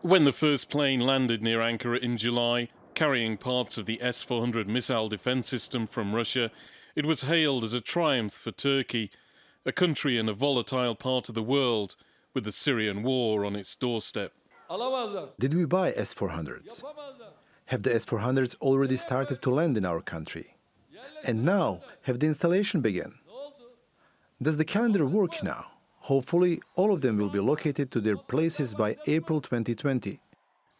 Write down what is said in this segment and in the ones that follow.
When the first plane landed near Ankara in July, carrying parts of the S-400 missile defense system from Russia, it was hailed as a triumph for Turkey, a country in a volatile part of the world with the Syrian war on its doorstep. Did we buy S-400s? Have the S-400s already started to land in our country? And now, have the installation begun? Does the calendar work now? Hopefully, all of them will be located to their places by April 2020.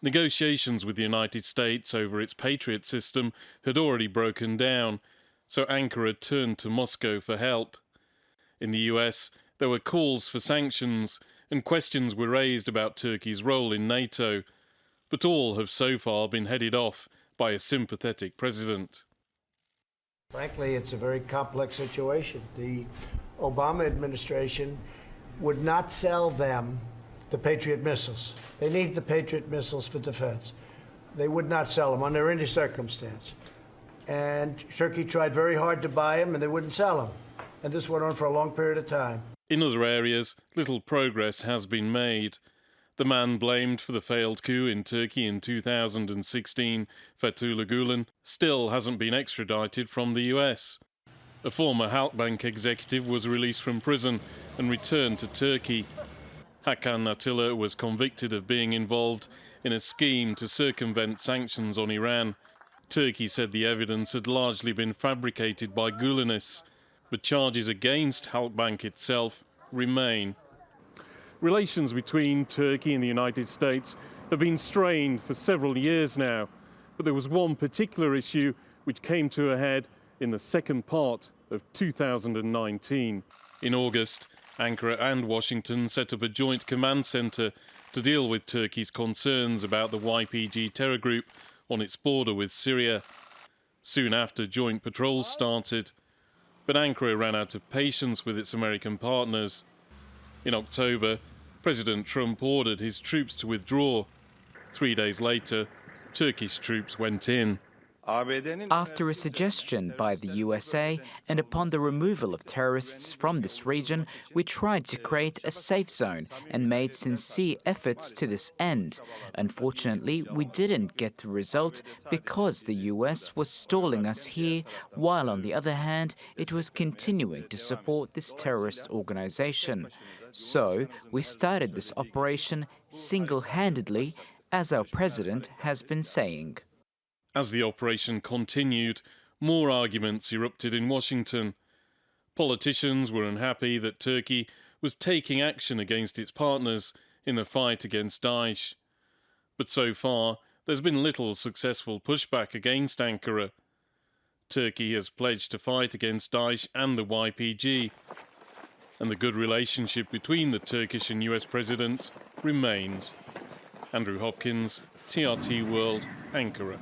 Negotiations with the United States over its Patriot system had already broken down, so Ankara turned to Moscow for help. In the US, there were calls for sanctions and questions were raised about Turkey's role in Nato, but all have so far been headed off by a sympathetic president. Frankly, it's a very complex situation. The Obama administration would not sell them the Patriot missiles. They need the Patriot missiles for defense. They would not sell them under any circumstance. And Turkey tried very hard to buy them, and they wouldn't sell them. And this went on for a long period of time. In other areas, little progress has been made. The man blamed for the failed coup in Turkey in 2016, Fethullah Gulen, still hasn't been extradited from the US. A former Halkbank executive was released from prison and returned to Turkey. Hakan Atilla was convicted of being involved in a scheme to circumvent sanctions on Iran. Turkey said the evidence had largely been fabricated by Gulenists, but charges against Halkbank itself remain. Relations between Turkey and the United States have been strained for several years now, but there was one particular issue which came to a head in the second part of 2019. In August, Ankara and Washington set up a joint command centre to deal with Turkey's concerns about the YPG terror group on its border with Syria. Soon after, joint patrols started, but Ankara ran out of patience with its American partners. In October, President Trump ordered his troops to withdraw. 3 days later, Turkish troops went in. After a suggestion by the USA and upon the removal of terrorists from this region, we tried to create a safe zone and made sincere efforts to this end. Unfortunately, we didn't get the result because the US was stalling us here, while on the other hand, it was continuing to support this terrorist organization. So, we started this operation single-handedly, as our president has been saying. As the operation continued, more arguments erupted in Washington. Politicians were unhappy that Turkey was taking action against its partners in the fight against Daesh. But so far, there's been little successful pushback against Ankara. Turkey has pledged to fight against Daesh and the YPG, and the good relationship between the Turkish and US presidents remains. Andrew Hopkins, TRT World, Ankara.